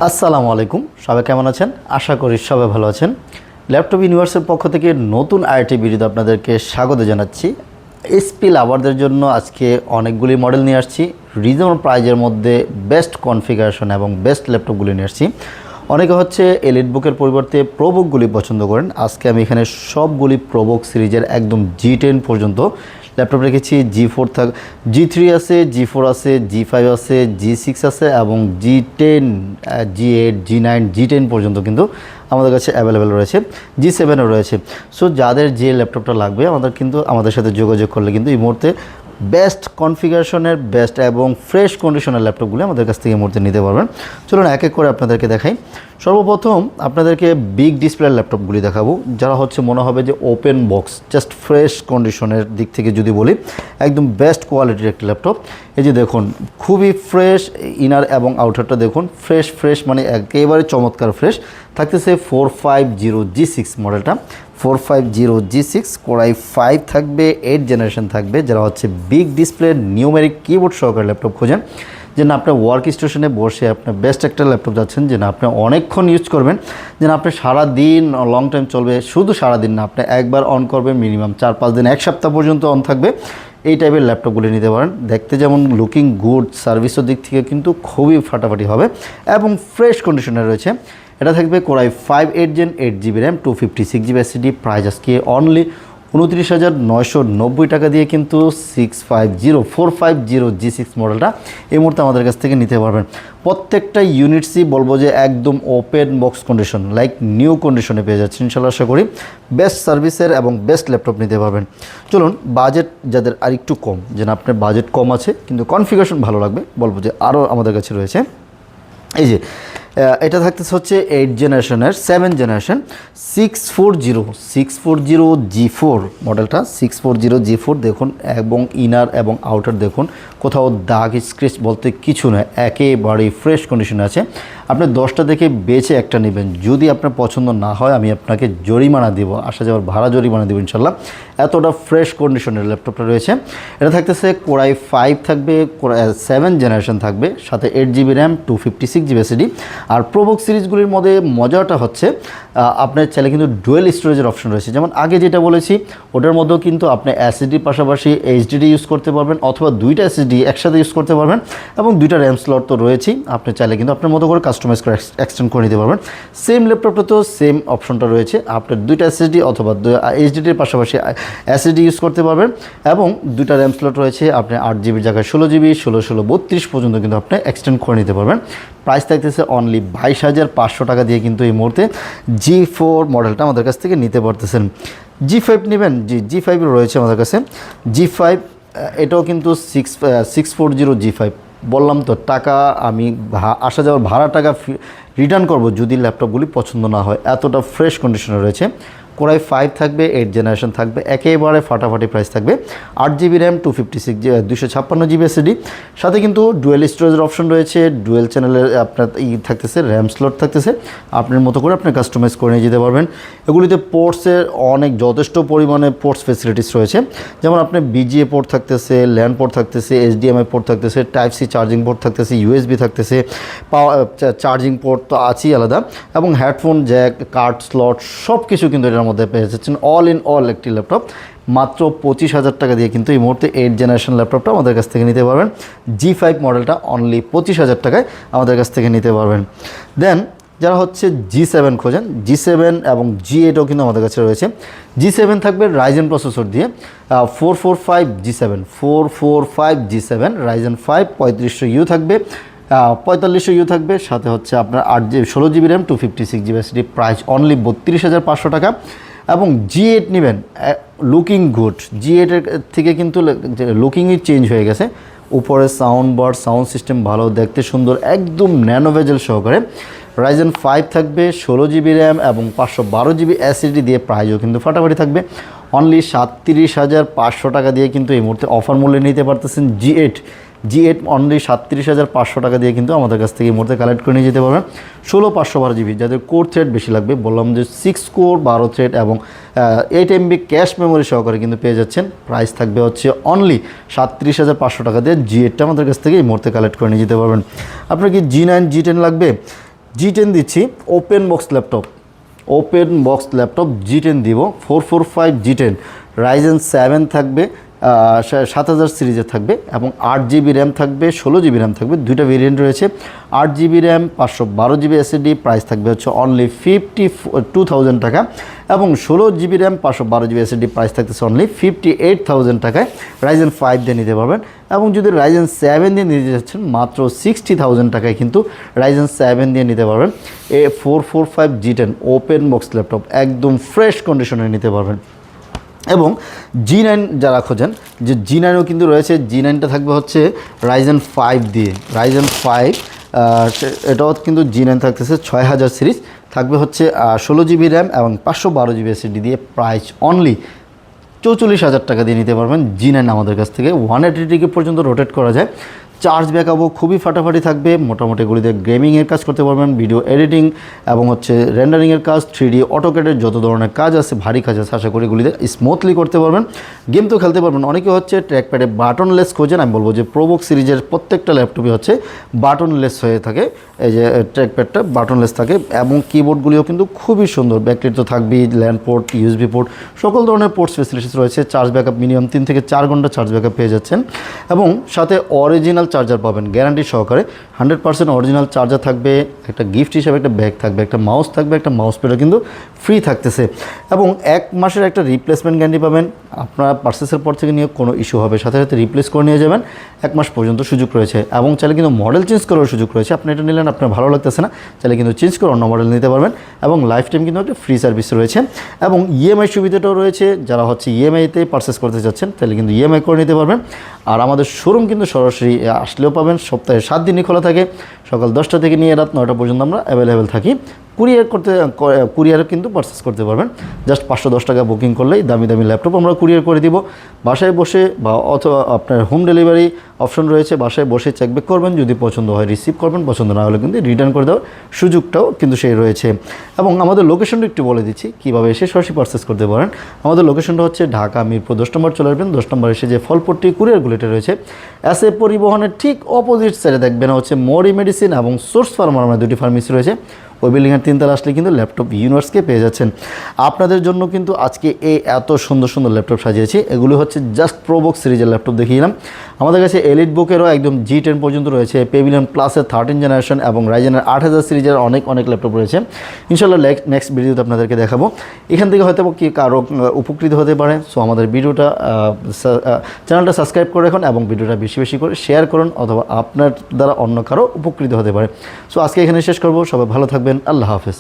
আসসালামু আলাইকুম, সবাই কেমন আছেন? আশা করি সবাই ভালো আছেন। ল্যাপটপ ইউনিভার্সের পক্ষ থেকে নতুন আইটি ভিডিওতে আপনাদেরকে স্বাগত জানাচ্ছি। এসপি লাভারদের জন্য আজকে অনেকগুলি মডেল নিয়ে আসছি। রিজনেবল প্রাইজের মধ্যে বেস্ট কনফিগারেশন এবং বেস্ট ল্যাপটপগুলি নিয়ে আসছি। অনেকে হচ্ছে এলিট বুকের পরিবর্তে প্রোবুকগুলি পছন্দ করেন। আজকে আমি এখানে সবগুলি প্রোবুক সিরিজের একদম G10 পর্যন্ত ল্যাপটপ রেখেছি। G4 G3 আছে, G4 আছে, G5 আছে, G6 আছে এবং G10, G8, G9, G10 পর্যন্ত কিন্তু আমাদের কাছে অ্যাভেলেবেল রয়েছে। G7ও রয়েছে। সো যাদের যে ল্যাপটপটা লাগবে আমাদের সাথে যোগাযোগ করলে কিন্তু এই মুহূর্তে বেস্ট কনফিগারেশনের বেস্ট এবং ফ্রেশ কন্ডিশনের ল্যাপটপগুলি আমাদের কাছ থেকে এই মুহূর্তে নিতে পারবেন। চলুন এক এক করে আপনাদেরকে দেখাই। সর্বপ্রথম আপনাদেরকে বিগ ডিসপ্লের ল্যাপটপগুলি দেখাবো, যারা হচ্ছে মনে হবে যে ওপেন বক্স জাস্ট ফ্রেশ কন্ডিশনের দিক থেকে যদি বলি একদম বেস্ট কোয়ালিটির একটি ল্যাপটপ। এই যে দেখুন, খুবই ফ্রেশ ইনার এবং আউটারটা দেখুন, ফ্রেশ মানে একেবারে চমৎকার ফ্রেশ থাকতেছে। 450G6 মডেলটা, 450G6 Core i5 থাকবে, 8 জেনারেশন থাকবে। যারা হচ্ছে বিগ ডিসপ্লে নিউমেরিক কিবোর্ড সহকারে ল্যাপটপ খোঁজেন, যে না আপনার ওয়ার্ক স্টেশনে বসে আপনার বেস্ট একটা ল্যাপটপ যাচ্ছেন, যে না আপনি অনেকক্ষণ ইউজ করবেন, যে না আপনি সারাদিন লং টাইম চলবে, শুধু সারাদিন না, আপনি একবার অন করবেন মিনিমাম 4-5 দিন, এক সপ্তাহ পর্যন্ত অন থাকবে, এই টাইপের ল্যাপটপগুলি নিতে পারেন। দেখতে যেমন লুকিং গুড, সার্ভিসের দিক থেকে কিন্তু খুবই ফাটাফাটি হবে এবং ফ্রেশ কন্ডিশনে রয়েছে। এটা থাকবে Core i5 8 Gen 8GB RAM 256GB SSD। Price আজকে অনলি 29,990 টাকা দিয়ে কিন্তু 450G6 মডেলটা এই মুহূর্তে আমাদের কাছ থেকে নিতে পারবেন। প্রত্যেকটা ইউনিটসই বলবো যে একদম open box condition, like new কন্ডিশনে পেয়ে যাচ্ছেন ইনশাআল্লাহ। আশা করি বেস্ট সার্ভিসের এবং বেস্ট ল্যাপটপ নিতে পারবেন। চলুন, বাজেট যাদের আর একটু কম, যেন আপনার বাজেট কম আছে কিন্তু কনফিগারেশন ভালো লাগবে, বলবো যে আরও আমাদের কাছে রয়েছে। এই যে এটা থাকতেছে হচ্ছে 8 জেনারেশনের 7 জেনারেশন 640G4 মডেলটা। 640G4 দেখুন, এবং ইনার এবং আউটার দেখুন, কোথাও দাগ স্ক্র্যাচ বলতে কিছু নয়, একেবারেই ফ্রেশ কন্ডিশনে আছে। আপনি 10টা দেখে বেছে একটা নেবেন, যদি আপনার পছন্দ না হয় আমি আপনাকে জরিমানা দিব, আসা যাওয়ার ভাড়া জরিমানা দিব ইনশাল্লাহ। এতটা ফ্রেশ কন্ডিশনের ল্যাপটপটা রয়েছে। এটা থাকতেছে Core i5 থাকবে, 7 জেনারেশন থাকবে, সাথে 8GB RAM 256GB SSD। আর প্রোবুক সিরিজগুলির মধ্যে মজাটা হচ্ছে আপনার চাইলে কিন্তু ডুয়েল স্টোরেজের অপশন রয়েছে। যেমন আগে যেটা বলেছি, ওটার মধ্যেও কিন্তু আপনি এসএসডির পাশাপাশি এইচডিডি ইউজ করতে পারবেন, অথবা দুইটা এসএসডি একসাথে ইউজ করতে পারবেন, এবং দুইটা র্যাম স্লট তো রয়েছেই। আপনি চাইলে কিন্তু আপনার মতো করে কাস্টমাইজ করে এক্সটেন্ড করে নিতে পারবেন। সেম ল্যাপটপটাতেও সেম অপশনটা রয়েছে, আপনার দুইটা এসএসডি অথবা এইচডিডির পাশাপাশি এসএসডি ইউজ করতে পারবেন, এবং দুইটা র্যাম স্লট রয়েছে। আপনি 8GBর জায়গায় 16GB, 16 পর্যন্ত কিন্তু আপনি এক্সটেন্ড করে নিতে পারবেন। প্রাইস থাকতেছে অনলি 22,500 টাকা দিয়ে কিন্তু এই মুহূর্তে G4 মডেলটা আমাদের কাছ থেকে নিতে পারতেছেন। G5 নেবেন, G5 রয়েছে আমাদের কাছে। G5 এটাও কিন্তু 640G5। বললাম তো, টাকা আমি আসা যাওয়ার ভাড়া টাকা রিটার্ন করব যদি ল্যাপটপগুলি পছন্দ না হয়, এতটা ফ্রেশ কন্ডিশনে রয়েছে। Core i5 থাকবে, 8 জেনারেশন থাকবে, একেবারে ফাটাফাটি প্রাইস থাকবে। 8GB RAM 256GB SSD, সাথে কিন্তু ডুয়েল স্টোরেজের অপশন রয়েছে, ডুয়েল চ্যানেলের আপনার থাকতেছে, র্যাম স্লট থাকতেছে, আপনার মতো করে আপনি কাস্টমাইজ করে নিয়ে যেতে পারবেন। এগুলিতে পোর্টসের যথেষ্ট পরিমাণে পোর্টস ফেসিলিটিস রয়েছে। যেমন আপনার BGA পোর্ট থাকতেছে, ল্যান পোর্ট থাকতেছে, HDMI পোর্ট থাকতেছে, টাইপ সি চার্জিং পোর্ট থাকতেছে, USB থাকতেছে, পাওয়ার চার্জিং পোর্ট তো আছেই আলাদা, এবং হেডফোন জ্যাক, কার্ড স্লট সব কিছু কিন্তু এটার মধ্যে পেয়ে যাচ্ছেন। অল ইন অল একটি ল্যাপটপ মাত্র 25,000 টাকা দিয়ে কিন্তু এই মুহূর্তে 8 জেনারেশন ল্যাপটপটা আমাদের কাছ থেকে নিতে পারবেন। G5 মডেলটা অনলি 25,000 টাকায় আমাদের কাছ থেকে নিতে পারবেন। দেন যারা হচ্ছে G7 খোঁজেন, G7 এবং G8ও কিন্তু আমাদের কাছে রয়েছে। G7 থাকবে Ryzen প্রসেসর দিয়ে, 445G7 Ryzen 5 3500U থাকবে, 4500U থাকবে, সাথে হচ্ছে আপনার 16GB RAM 256GB SSD। Price only 32,500 টাকা। এবং G8 নেবেন, লুকিং গুড, G8 এর থেকে কিন্তু লুকিংই চেঞ্জ হয়ে গেছে। উপরে সাউন্ড বার, সাউন্ড সিস্টেম ভালো, দেখতে সুন্দর, একদম ন্যানো ভেজেল সহকারে। Ryzen 5 থাকবে, 16GB RAM এবং 512GB SSD দিয়ে, প্রাইসও কিন্তু ফাটাফাটি থাকবে। অনলি 37,500 টাকা দিয়ে কিন্তু এই মুহূর্তে অফার মূল্যে নিতে পারতেছেন G8 অনলি 37,500 টাকা দিয়ে কিন্তু আমাদের কাছ থেকে এই মুহূর্তে কালেক্ট করে নিয়ে যেতে পারবেন। 16/512GB, যাদের কোর থ্রেড বেশি লাগবে, বললাম যে 6 কোর 12 থ্রেড এবং 8MB ক্যাশ মেমোরি সহকারে কিন্তু পেয়ে যাচ্ছেন। প্রাইস থাকবে হচ্ছে অনলি 37,500 টাকা দিয়ে G8টা আমাদের কাছ থেকে এই মুহূর্তে কালেক্ট করে নিয়ে যেতে পারবেন। আপনার কি G9 G10 লাগবে? G10 দিচ্ছি, ওপেন বক্স ল্যাপটপ G10 দিব, 445 G10 Ryzen 7 থাকবে, 7000 সিরিজের থাকবে এবং 8GB র্যাম থাকবে, 16GB র্যাম থাকবে, দুইটা ভেরিয়েন্ট রয়েছে। 8GB RAM 512GB SSD, price থাকবে হচ্ছে অনলি 52,000 টাকা এবং 16GB RAM 512GB SSD price থাকতেছে অনলি 58,000 টাকায়। Ryzen 5 দিয়ে নিতে পারবেন এবং যদি Ryzen 7 দিয়ে নিতে যাচ্ছেন মাত্র 60,000 টাকায় কিন্তু Ryzen 7 দিয়ে নিতে পারবেন। 445 G10 ওপেন বক্স ল্যাপটপ একদম ফ্রেশ কন্ডিশনে নিতে পারবেন। এবং G9 যারা খোঁজেন, যে G9ও কিন্তু রয়েছে। G9টা থাকবে হচ্ছে Ryzen 5 দিয়ে, Ryzen 5 এটাও কিন্তু G9 থাকতেছে 6000 সিরিজ, থাকবে হচ্ছে 16GB র্যাম এবং 512GB SSD দিয়ে, প্রাইস অনলি 44,000 টাকা দিয়ে নিতে পারবেন G9 আমাদের কাছ থেকে। 180 ডিগ্রি পর্যন্ত রোটেট করা যায়, চার্জ ব্যাকআপও খুবই ফাটাফাটি থাকবে। মোটামুটি এগুলিতে গেমিংয়ের কাজ করতে পারবেন, ভিডিও এডিটিং এবং হচ্ছে রেন্ডারিংয়ের কাজ, 3D অটোক্যাডের যত ধরনের কাজ আছে, ভারী কাজ আছে, আশা করি এগুলিতে স্মুথলি করতে পারবেন। গেম তো খেলতে পারবেন। অনেকে হচ্ছে ট্র্যাকপ্যাডে বাটনলেস খোঁজেন, আমি বলবো যে প্রোবুক সিরিজের প্রত্যেকটা ল্যাপটপই হচ্ছে বাটনলেস হয়ে থাকে। এই যে ট্র্যাকপ্যাডটা বাটনলেস থাকে এবং কিবোর্ডগুলিও কিন্তু খুবই সুন্দর। ব্যাকলাইট তো থাকবেই, ল্যান্ড পোর্ট, USB পোর্ট, সকল ধরনের পোর্টস ফেসিলিটিস রয়েছে। চার্জ ব্যাকআপ মিনিমাম 3 থেকে 4 ঘন্টা চার্জ ব্যাকআপ পেয়ে যাচ্ছেন এবং সাথে অরিজিনাল চার্জার পাবেন গ্যারান্টি সহকারে। 100% অরিজিনাল চার্জার থাকবে, একটা গিফট হিসাবে একটা ব্যাগ থাকবে, একটা মাউস থাকবে, একটা মাউস প্যাডও কিন্তু ফ্রি থাকতেছে এবং 1 মাসের একটা রিপ্লেসমেন্ট গ্যারান্টি পাবেন। আপনার পারচেসের পর থেকে নিয়ে কোনো ইস্যু হবে, সাথে সাথে রিপ্লেস করে নিয়ে যাবেন। 1 মাস পর্যন্ত সুযোগ রয়েছে এবং চাইলে কিন্তু মডেল চেঞ্জ করার সুযোগ রয়েছে। আপনি এটা নিলেন, আপনার ভালো লাগতেছে না, চাইলে কিন্তু চেঞ্জ করে অন্য মডেল নিতে পারবেন এবং লাইফ টাইম কিন্তু একটা ফ্রি সার্ভিস রয়েছে এবং EMI সুবিধাটাও রয়েছে। যারা হচ্ছে EMI-তে পারচেস করতে চাচ্ছেন তাহলে কিন্তু EMI করে নিতে পারবেন। আর আমাদের শোরুম কিন্তু সরাসরি আসলেও পাবেন, সপ্তাহে 7 দিনই খোলা থাকে, সকাল 10টা থেকে নিয়ে রাত 9টা পর্যন্ত আমরা অ্যাভেলেবেল থাকি। কুরিয়ারে কিন্তু পারচেস করতে পারবেন। জাস্ট 510 টাকা বুকিং করলেই দামি দামি ল্যাপটপ আমরা কুরিয়ার করে দিব। বাসায় বসে বা অথবা আপনার হোম ডেলিভারি অপশন রয়েছে, বাসায় বসে চেক ব্যাক করবেন, যদি পছন্দ হয় রিসিভ করবেন, পছন্দ না হলে কিন্তু রিটার্ন করে দেওয়ার সুযোগটাও কিন্তু সেই রয়েছে। এবং আমাদের লোকেশনটা একটু বলে দিচ্ছি কীভাবে এসে সরাসরি পারচেস করতে পারেন। আমাদের লোকেশনটা হচ্ছে ঢাকা মিরপুর 10 নম্বর চলে আসবেন। 10 নম্বর এসে যে ফলপট্টি কুরিয়ারগুলিটা রয়েছে, এসএ পরিবহনের ঠিক অপোজিট সাইডে দেখবেন হচ্ছে মরি মেডিসিন এবং সোর্স ফার্মার, আমার দুটি ফার্মেসি রয়েছে। ওই বিল্ডিংয়ের 3 তলা আসলে কিন্তু ল্যাপটপ ইউনিভার্সকে পেয়ে যাচ্ছেন। আপনাদের জন্য কিন্তু আজকে এত সুন্দর সুন্দর ল্যাপটপ সাজিয়েছি। এগুলি হচ্ছে জাস্ট প্রোবুক সিরিজের ল্যাপটপ দেখিয়েলাম। আমাদের কাছে এলিট বুকেরও একদম G10 পর্যন্ত রয়েছে, পেভিলিয়ন প্লাসের 13 জেনারেশন এবং রাইজেনের 8000 সিরিজের অনেক ল্যাপটপ রয়েছে। ইনশাল্লাহ নেক্সট ভিডিওতে আপনাদেরকে দেখাবো। এখান থেকে হয়তো কি কারো উপকৃত হতে পারে। সো আমাদের ভিডিওটা চ্যানেলটা সাবস্ক্রাইব করে রাখুন এবং ভিডিওটা বেশি বেশি করে শেয়ার করুন, অথবা আপনার দ্বারা অন্য কারো উপকৃত হতে পারে। সো আজকে এখানে শেষ করব। সবাই ভালো থাকবেন। আল্লাহ হাফেজ।